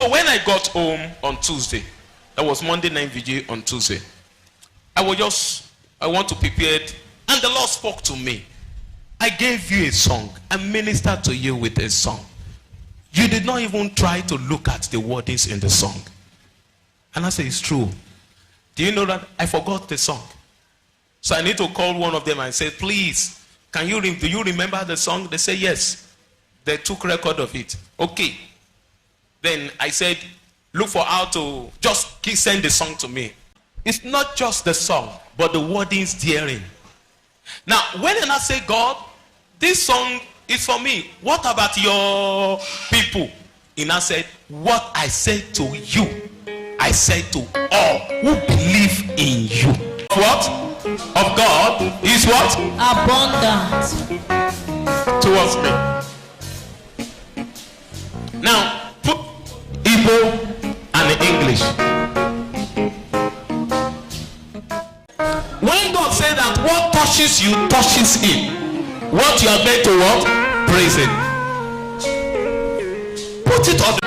So when I got home on Tuesday, that was Monday night vigil on Tuesday, I want to prepare, and the Lord spoke to me. I gave you a song. I ministered to you with a song. You did not even try to look at the wordings in the song. And I said, it's true. Do you know that I forgot the song? So I need to call one of them and say, please, do you remember the song? They say, yes. They took record of it. Okay. Then I said, look for how to just send the song to me. It's not just the song, but the wordings therein. Now, when I say, God, this song is for me. What about your people? And I said, what I said to you, I said to all who believe in you. What? Of God is what? Abundant. Towards me. Now, put Igbo and English. When God said that what touches you touches him, what you are meant to what? Praise him. Put it on.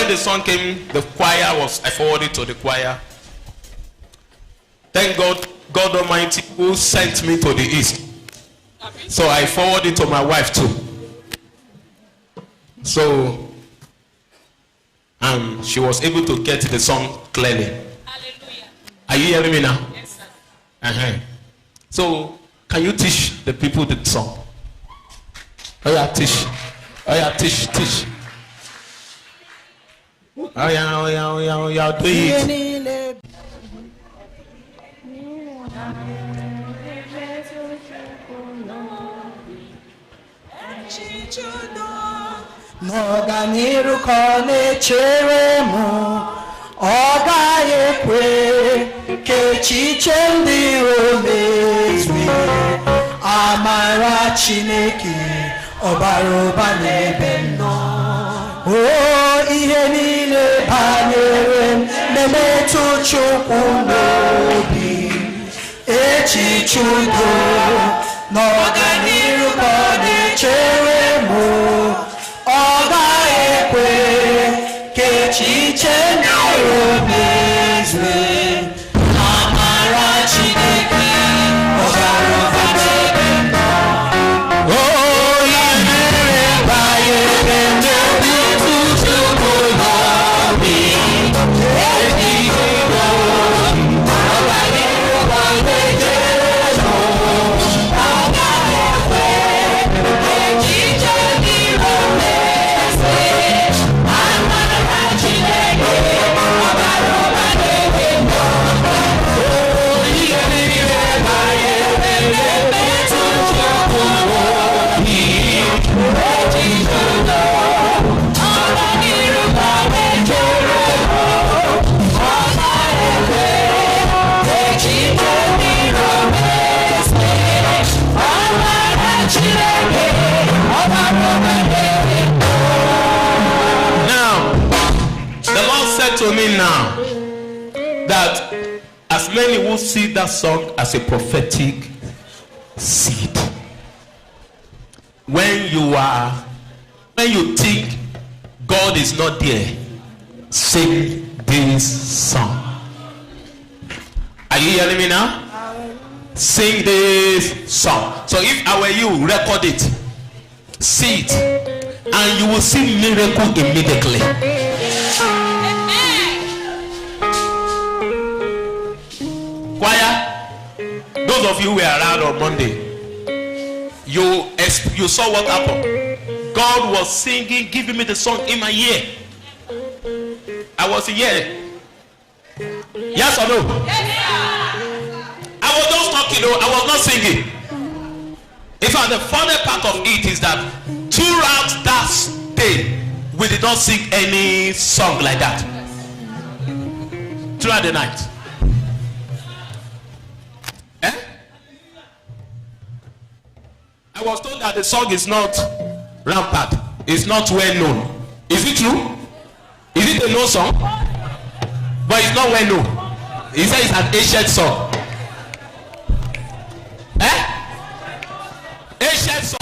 The song came, the choir I forwarded to the choir. Thank God, God Almighty, who sent me to the east. So I forwarded to my wife too. So she was able to get the song clearly. Hallelujah. Are you hearing me now? Yes, sir. So can you teach the people the song? Oh yeah, teach. Oh yeah, teach. Oh yeah, do it. N'ọganiru ka ọ na-echere m, ọ gaghị ekwe ka echiche ndị o mezue. Amara Chineke ọbara ụba n'ebe m nọ. O ihe niile banyere m na-emetụ Chukwu n'obi. Echiche udo n'ọganiru ka ọ na-echere m, ọ gaghị ekwe ka echiche ndị o mezue. Amara Chineke ọbara ụba n'ebe m nọ. O ihe niile banyere m na-emetụ Chukwu n'obi. Echiche udo n'ọganiru ka ọ na-echere m, ọ gaghị ekwe ka echiche ndị o mezue. Amara Chineke ọbara ụba n'ebe m nọ. O ihe niile banyere m na-emetụ Chukwu n'obi. Echiche udo n'ọganiru ka ọ na-echere m, ọ gaghị ekwe ka echiche ndị o mezue. Amara Chineke ọbara ụba n'ebe m nọ. Now, the Lord said to me now that as many who see that song as a prophetic seed, when you think God is not there, sing this song. Are you hearing me now? Sing this song. So if I were you, record it, see it, and you will see miracle immediately. Choir, those of you who were around on Monday, you saw what happened. God was singing, giving me the song in my ear. I was here. Yes or no? I was just talking, I was not singing. In fact, the funny part of it is that throughout that day, we did not sing any song like that. Throughout the night. I was told that the song is not rampant. It's not well known. Is it true? Is it a known song? But it's not well known. He said it's an ancient song. Ancient song.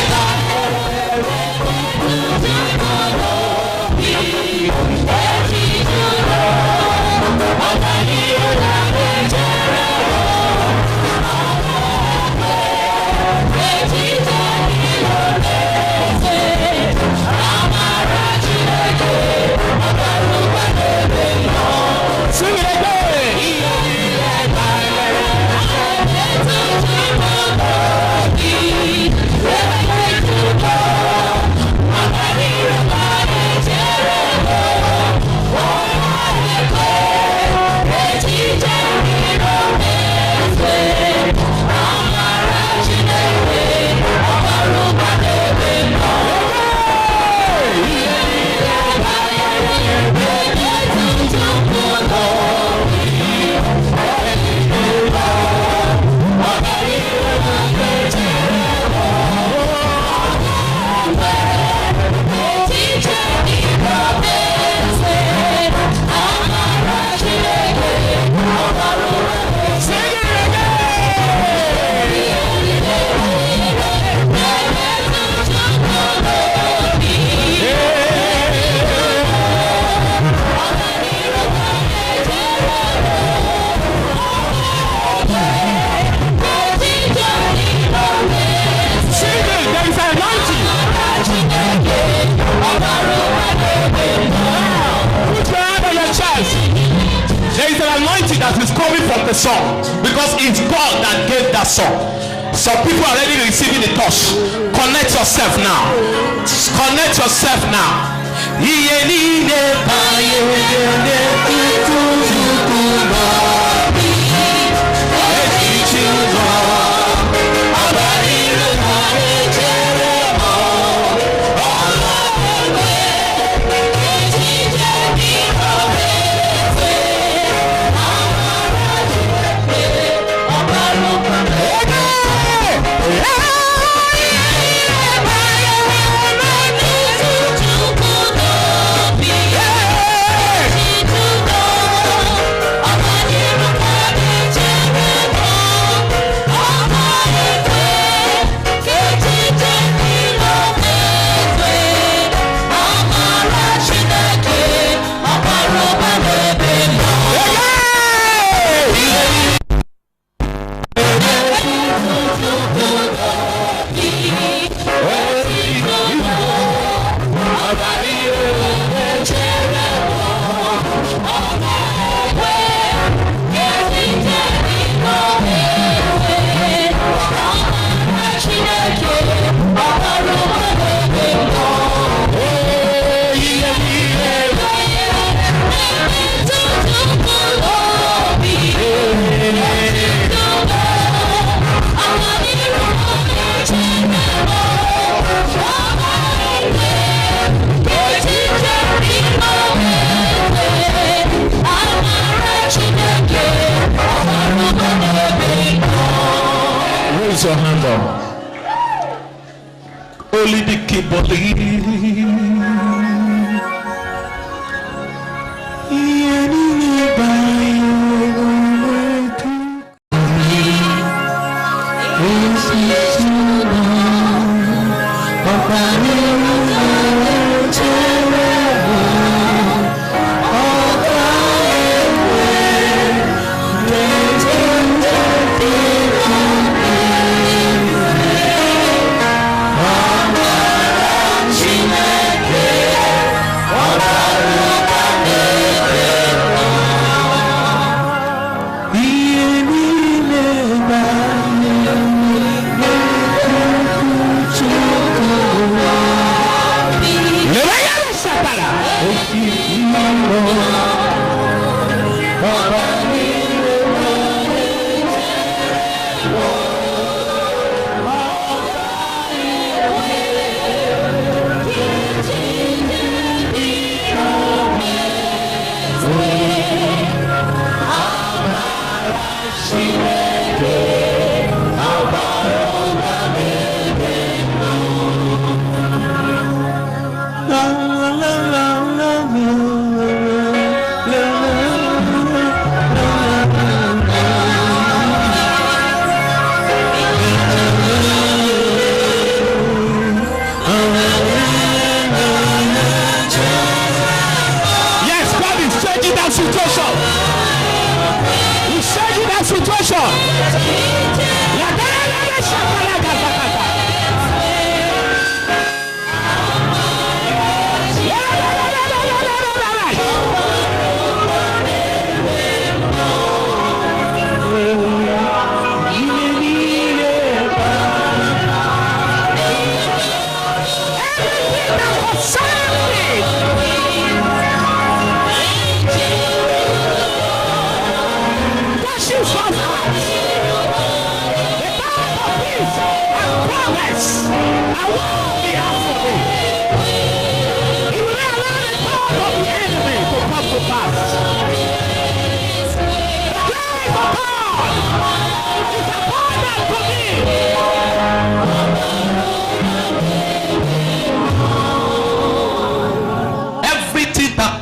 That is coming from the song, because it's God that gave that song. So people are already receiving the touch. Connect yourself now. Connect yourself now. Raise your hand up. Only the keyboard. Oh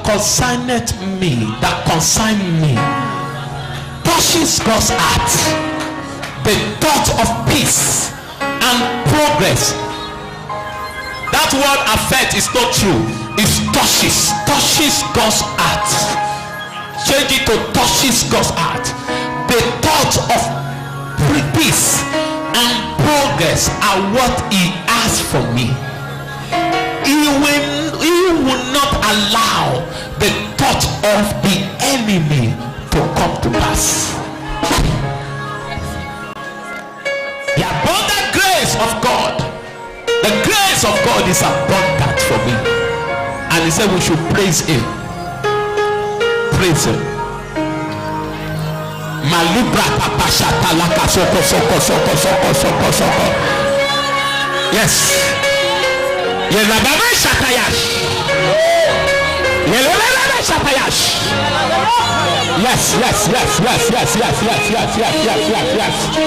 Consigneth me, that consign me, touches God's heart. The thought of peace and progress. That word affect is not true. It's touches God's heart. Change it to touches God's heart. The thought of peace and progress are what He has for me. He will not allow the thought of the enemy to come to pass. The abundant grace of God, the grace of God is abundant for me, and He said we should praise Him. Praise Him. Yes. Yes.